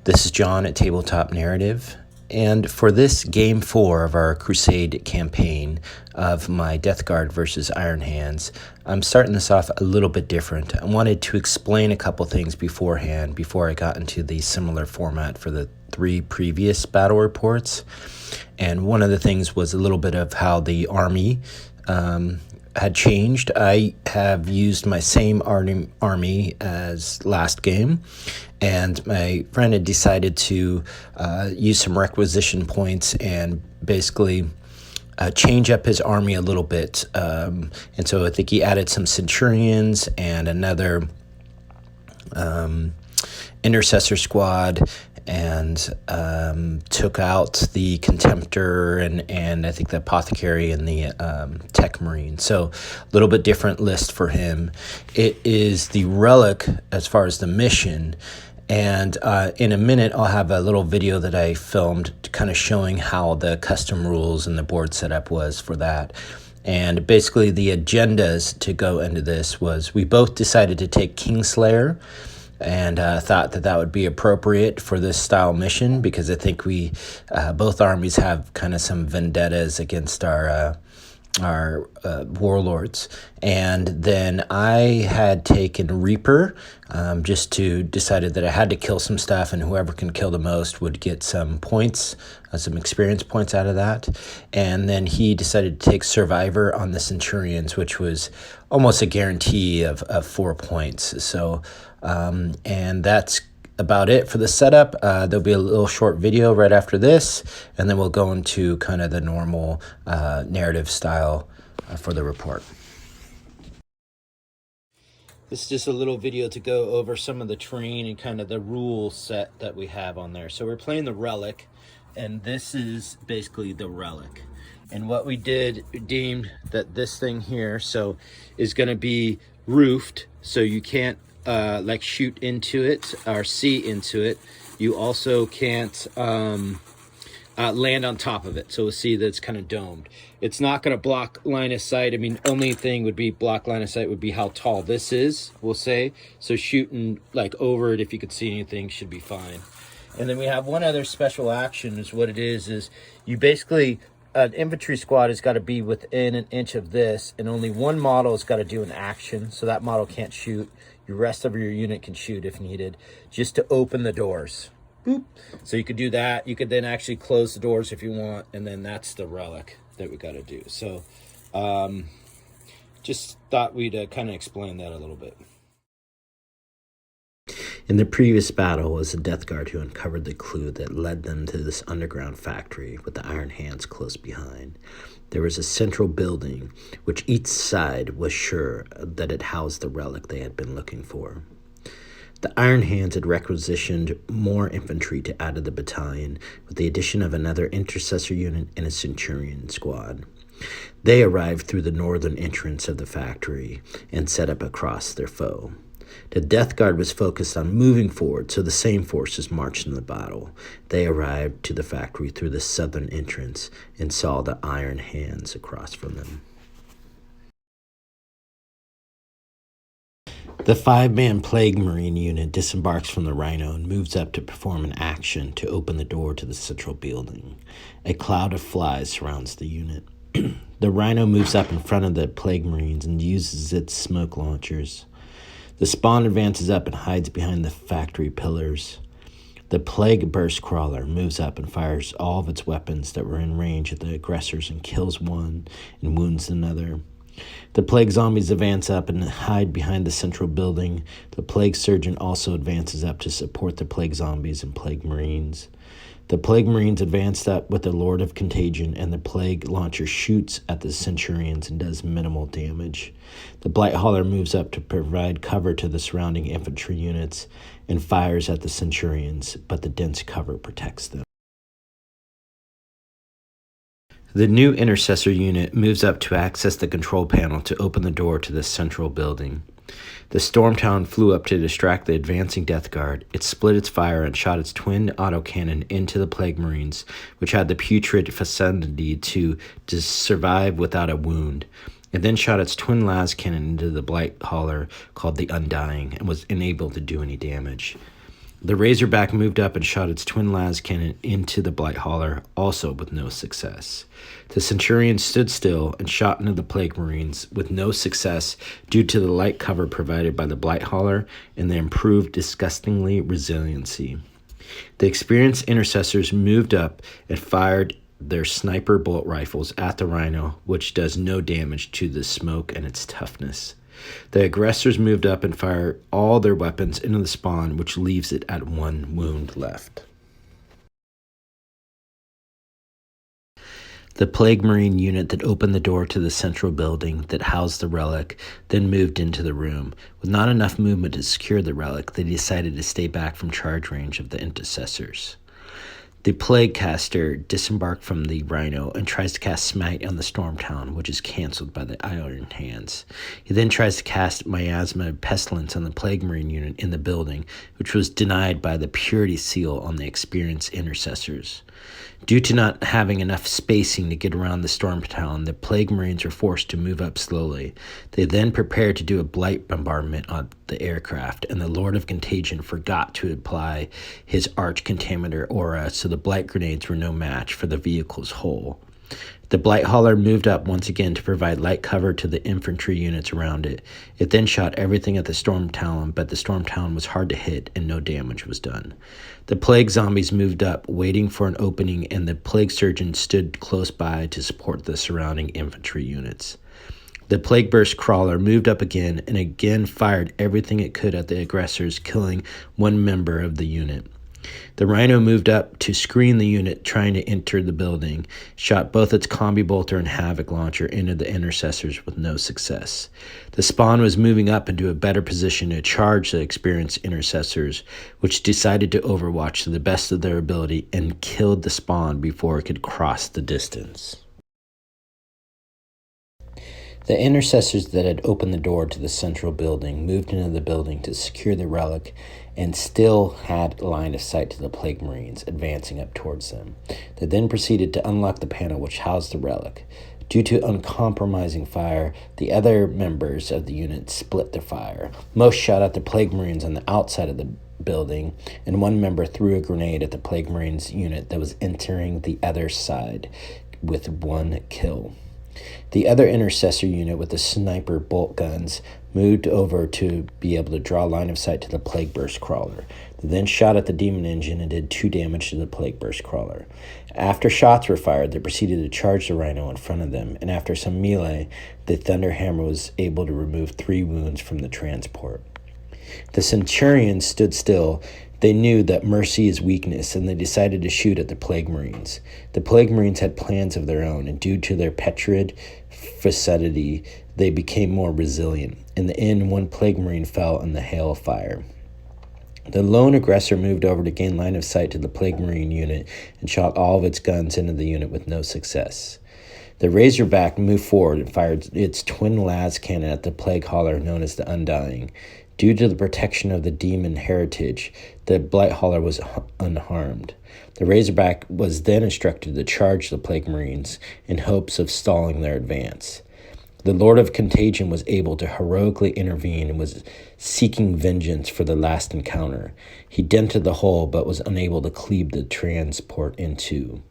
This is John at Tabletop Narrative, and for this Game 4 of our Crusade campaign of my Death Guard versus Iron Hands, I'm starting this off a little bit different. I wanted to explain a couple things beforehand before I got into the similar format for the 3 previous battle reports. And one of the things was a little bit of how the army had changed. I have used my same army as last game, and my friend had decided to use some requisition points and basically change up his army a little bit. And so I think he added some Centurions and another Intercessor squad, and took out the Contemptor and I think the Apothecary and the Tech Marine. So a little bit different list for him. It is the Relic as far as the mission. And in a minute, I'll have a little video that I filmed kind of showing how the custom rules and the board setup was for that. And basically the agendas to go into this was we both decided to take Kingslayer, and thought that would be appropriate for this style mission because I think we both armies have kind of some vendettas against our warlords. And then I had taken Reaper, just to decided that I had to kill some stuff, and whoever can kill the most would get some points, some experience points out of that. And then he decided to take Survivor on the Centurions, which was almost a guarantee of 4 points. So and that's about it for the setup. There'll be a little short video right after this, and then we'll go into kind of the normal narrative style for the report. This is just a little video to go over some of the terrain and kind of the rule set that we have on there. So we're playing the Relic, and this is basically the Relic. And what we deemed that this thing here is going to be roofed, so you can't like shoot into it or see into it. You also can't land on top of it, so we'll see that it's kind of domed. It's not going to block line of sight. I mean, only thing would be block line of sight would be how tall this is, we'll say. So shooting like over it, if you could see anything, should be fine. And then we have one other special action. Is what it is you basically, an infantry squad has got to be within an inch of this, and only one model has got to do an action, so that model can't shoot. The rest of your unit can shoot if needed, just to open the doors. Boop. So you could do that. You could then actually close the doors if you want, and then that's the Relic that we got to do. So just thought we'd kind of explain that a little bit. In the previous battle was the Death Guard who uncovered the clue that led them to this underground factory with the Iron Hands close behind. There was a central building, which each side was sure that it housed the Relic they had been looking for. The Iron Hands had requisitioned more infantry to add to the battalion, with the addition of another Intercessor unit and a Centurion squad. They arrived through the northern entrance of the factory and set up across their foe. The Death Guard was focused on moving forward, so the same forces marched in the battle. They arrived to the factory through the southern entrance and saw the Iron Hands across from them. The 5-man Plague Marine unit disembarks from the Rhino and moves up to perform an action to open the door to the central building. A cloud of flies surrounds the unit. The Rhino moves up in front of the Plague Marines and uses its smoke launchers. The Spawn advances up and hides behind the factory pillars. The Plague Burst Crawler moves up and fires all of its weapons that were in range of the aggressors and kills one and wounds another. The Plague Zombies advance up and hide behind the central building. The Plague Surgeon also advances up to support the Plague Zombies and Plague Marines. The Plague Marines advanced up with the Lord of Contagion, and the Plague Launcher shoots at the Centurions and does minimal damage. The Blight Hauler moves up to provide cover to the surrounding infantry units and fires at the Centurions, but the dense cover protects them. The new Intercessor unit moves up to access the control panel to open the door to the central building. The Stormtown flew up to distract the advancing Death Guard. It split its fire and shot its twin autocannon into the Plague Marines, which had the putrid facility to survive without a wound. It then shot its twin las cannon into the Blight Hauler called the Undying and was unable to do any damage. The Razorback moved up and shot its twin las cannon into the Blight Hauler, also with no success. The Centurion stood still and shot into the Plague Marines with no success due to the light cover provided by the Blight Hauler and the improved disgustingly resiliency. The experienced intercessors moved up and fired their sniper bolt rifles at the Rhino, which does no damage to the smoke and its toughness. The aggressors moved up and fired all their weapons into the spawn, which leaves it at 1 wound left. The Plague Marine unit that opened the door to the central building that housed the Relic then moved into the room. With not enough movement to secure the Relic, they decided to stay back from charge range of the intercessors. The Plague Caster disembarked from the Rhino and tries to cast Smite on the Storm Town, which is cancelled by the Iron Hands. He then tries to cast Miasma Pestilence on the Plague Marine unit in the building, which was denied by the Purity Seal on the experienced intercessors. Due to not having enough spacing to get around the Storm Town, the Plague Marines were forced to move up slowly. They then prepared to do a blight bombardment on the aircraft, and the Lord of Contagion forgot to apply his Arch Contaminator aura, so the blight grenades were no match for the vehicle's hull. The Blight Hauler moved up once again to provide light cover to the infantry units around it. It then shot everything at the Storm Town, but the Storm Town was hard to hit and no damage was done. The Plague Zombies moved up, waiting for an opening, and the Plague Surgeon stood close by to support the surrounding infantry units. The Plague Burst Crawler moved up again and again fired everything it could at the aggressors, killing one member of the unit. The Rhino moved up to screen the unit trying to enter the building, shot both its Combi Bolter and Havoc Launcher into the intercessors with no success. The Spawn was moving up into a better position to charge the experienced intercessors, which decided to overwatch to the best of their ability and killed the Spawn before it could cross the distance. The intercessors that had opened the door to the central building moved into the building to secure the Relic and still had line of sight to the Plague Marines advancing up towards them. They then proceeded to unlock the panel which housed the Relic. Due to uncompromising fire, the other members of the unit split their fire. Most shot at the Plague Marines on the outside of the building, and one member threw a grenade at the Plague Marines unit that was entering the other side with 1 kill. The other intercessor unit with the sniper bolt guns moved over to be able to draw line of sight to the Plague Burst Crawler. They then shot at the Demon Engine and did 2 damage to the Plague Burst Crawler. After shots were fired, they proceeded to charge the Rhino in front of them, and after some melee, the Thunderhammer was able to remove 3 wounds from the transport. The Centurions stood still. They knew that mercy is weakness, and they decided to shoot at the Plague Marines. The Plague Marines had plans of their own, and due to their petrid facility, they became more resilient. In the end, 1 Plague Marine fell in the hail of fire. The lone aggressor moved over to gain line of sight to the Plague Marine unit and shot all of its guns into the unit with no success. The Razorback moved forward and fired its twin las cannon at the Plague Hauler known as the Undying. Due to the protection of the demon heritage, the Blight Hauler was unharmed. The Razorback was then instructed to charge the Plague Marines in hopes of stalling their advance. The Lord of Contagion was able to heroically intervene and was seeking vengeance for the last encounter. He dented the hull but was unable to cleave the transport in 2.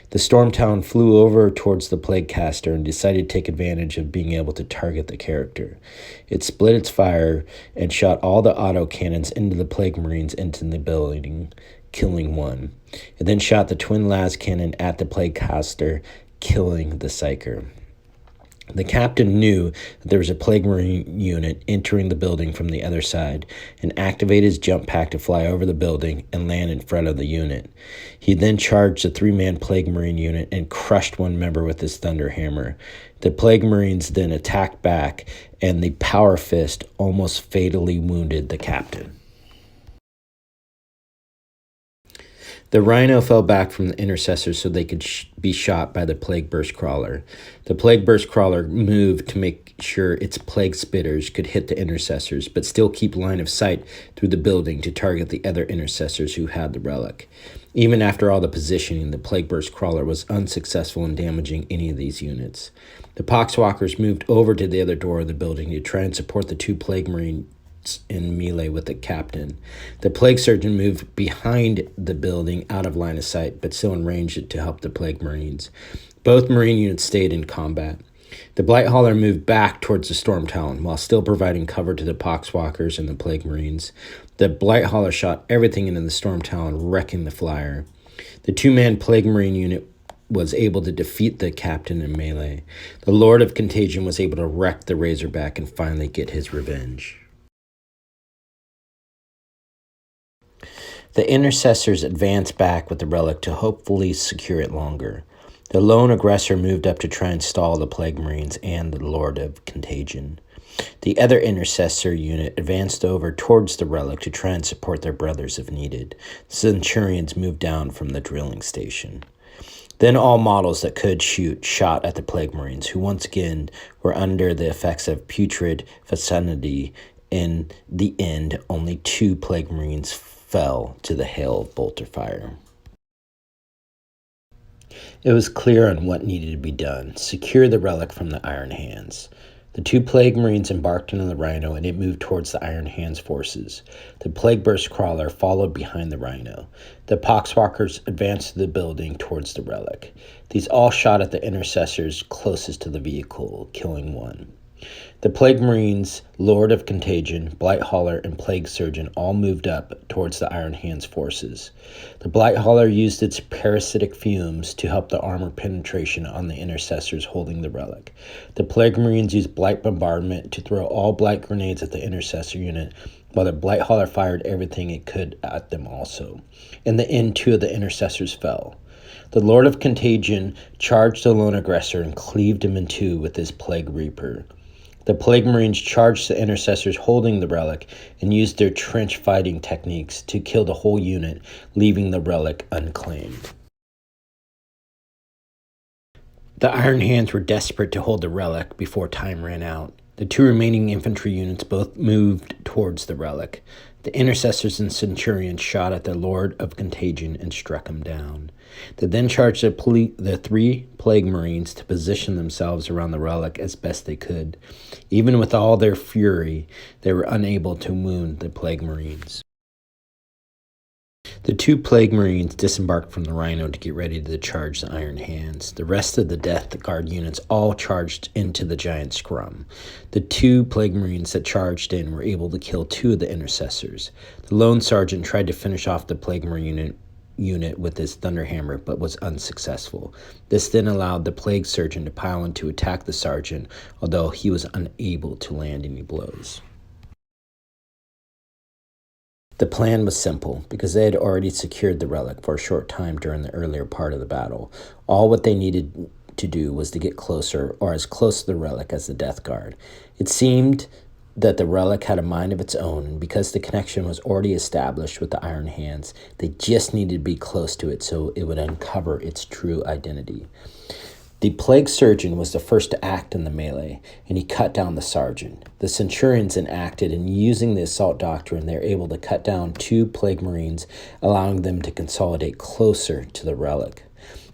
The Storm Town flew over towards the Plague Caster and decided to take advantage of being able to target the character. It split its fire and shot all the autocannons into the Plague Marines into the building, killing 1. It then shot the twin las cannon at the Plague Caster, killing the Psyker. The captain knew that there was a Plague Marine unit entering the building from the other side and activated his jump pack to fly over the building and land in front of the unit. He then charged the 3-man Plague Marine unit and crushed 1 member with his Thunderhammer. The Plague Marines then attacked back, and the Power Fist almost fatally wounded the captain. The Rhino fell back from the intercessors so they could be shot by the Plague Burst Crawler. The Plague Burst Crawler moved to make sure its Plague Spitters could hit the intercessors, but still keep line of sight through the building to target the other intercessors who had the Relic. Even after all the positioning, the Plague Burst Crawler was unsuccessful in damaging any of these units. The Poxwalkers moved over to the other door of the building to try and support the 2 Plague Marine in melee with the captain. The plague surgeon moved behind the building out of line of sight, but still in range to help the plague marines. Both marine units stayed in combat. The Blight Hauler moved back towards the Storm Talon while still providing cover to the Poxwalkers and the Plague Marines. The Blight Hauler shot everything into the Storm Talon, wrecking the flyer. The two-man Plague Marine unit was able to defeat the captain in melee. The Lord of Contagion was able to wreck the Razorback and finally get his revenge. The Intercessors advanced back with the Relic to hopefully secure it longer. The lone aggressor moved up to try and stall the Plague Marines and the Lord of Contagion. The other Intercessor unit advanced over towards the Relic to try and support their brothers if needed. The Centurions moved down from the drilling station. Then all models that could shoot shot at the Plague Marines, who once again were under the effects of putrid vicinity. In the end, only 2 Plague Marines fell to the hail of bolter fire. It was clear on what needed to be done. Secure the Relic from the Iron Hands. The 2 Plague Marines embarked on the Rhino, and it moved towards the Iron Hands forces. The Plague Burst Crawler followed behind the Rhino. The Poxwalkers advanced to the building towards the Relic. These all shot at the Intercessors closest to the vehicle, killing 1. The Plague Marines, Lord of Contagion, Blight Hauler, and Plague Surgeon all moved up towards the Iron Hands forces. The Blight Hauler used its parasitic fumes to help the armor penetration on the Intercessors holding the Relic. The Plague Marines used Blight Bombardment to throw all Blight grenades at the Intercessor unit, while the Blight Hauler fired everything it could at them also. In the end, 2 of the Intercessors fell. The Lord of Contagion charged the lone aggressor and cleaved him in 2 with his Plague Reaper. The Plague Marines charged the Intercessors holding the Relic and used their trench fighting techniques to kill the whole unit, leaving the Relic unclaimed. The Iron Hands were desperate to hold the Relic before time ran out. The 2 remaining infantry units both moved towards the Relic. The Intercessors and Centurions shot at the Lord of Contagion and struck him down. They then charged the 3 Plague Marines to position themselves around the Relic as best they could. Even with all their fury, they were unable to wound the Plague Marines. The 2 Plague Marines disembarked from the Rhino to get ready to charge the Iron Hands. The rest of the Death Guard units all charged into the giant scrum. The 2 Plague Marines that charged in were able to kill 2 of the Intercessors. The lone sergeant tried to finish off the Plague Marine unit with his Thunderhammer, but was unsuccessful. This then allowed the Plague Surgeon to pile in to attack the sergeant, although he was unable to land any blows. The plan was simple, because they had already secured the Relic for a short time during the earlier part of the battle. All what they needed to do was to get closer, or as close to the Relic as the Death Guard. It seemed that the Relic had a mind of its own, and because the connection was already established with the Iron Hands, they just needed to be close to it so it would uncover its true identity. The Plague Surgeon was the first to act in the melee, and he cut down the sergeant. The Centurions then acted, and using the Assault Doctrine, they were able to cut down 2 Plague Marines, allowing them to consolidate closer to the Relic.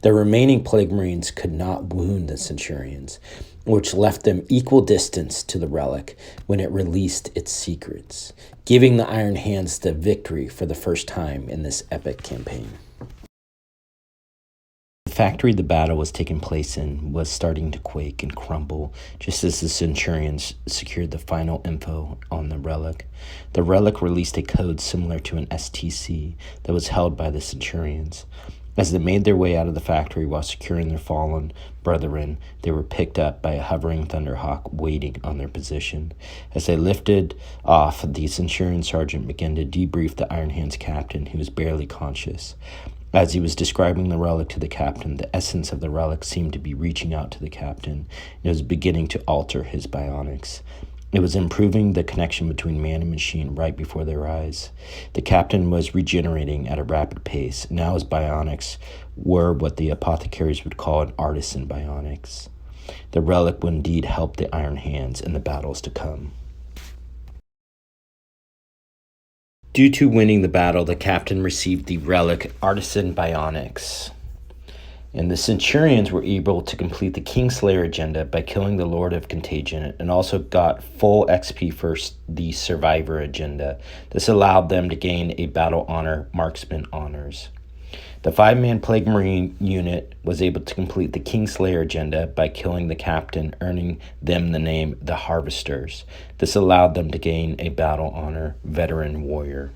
The remaining Plague Marines could not wound the Centurions, which left them equal distance to the Relic when it released its secrets, giving the Iron Hands the victory for the first time in this epic campaign. The factory the battle was taking place in was starting to quake and crumble just as the Centurions secured the final info on the Relic. The Relic released a code similar to an STC that was held by the Centurions. As they made their way out of the factory while securing their fallen brethren, they were picked up by a hovering Thunderhawk waiting on their position. As they lifted off, the Centurion Sergeant began to debrief the Iron Hands captain, who was barely conscious. As he was describing the Relic to the captain, the essence of the Relic seemed to be reaching out to the captain, and it was beginning to alter his bionics. It was improving the connection between man and machine right before their eyes. The captain was regenerating at a rapid pace. Now his bionics were what the apothecaries would call an artisan bionics. The Relic would indeed help the Iron Hands in the battles to come. Due to winning the battle, the captain received the Relic Artisan Bionics. And the Centurions were able to complete the Kingslayer agenda by killing the Lord of Contagion, and also got full XP for the Survivor agenda. This allowed them to gain a Battle Honor Marksman honors. The 5-man Plague Marine unit was able to complete the Kingslayer agenda by killing the captain, earning them the name the Harvesters. This allowed them to gain a Battle Honor Veteran Warrior.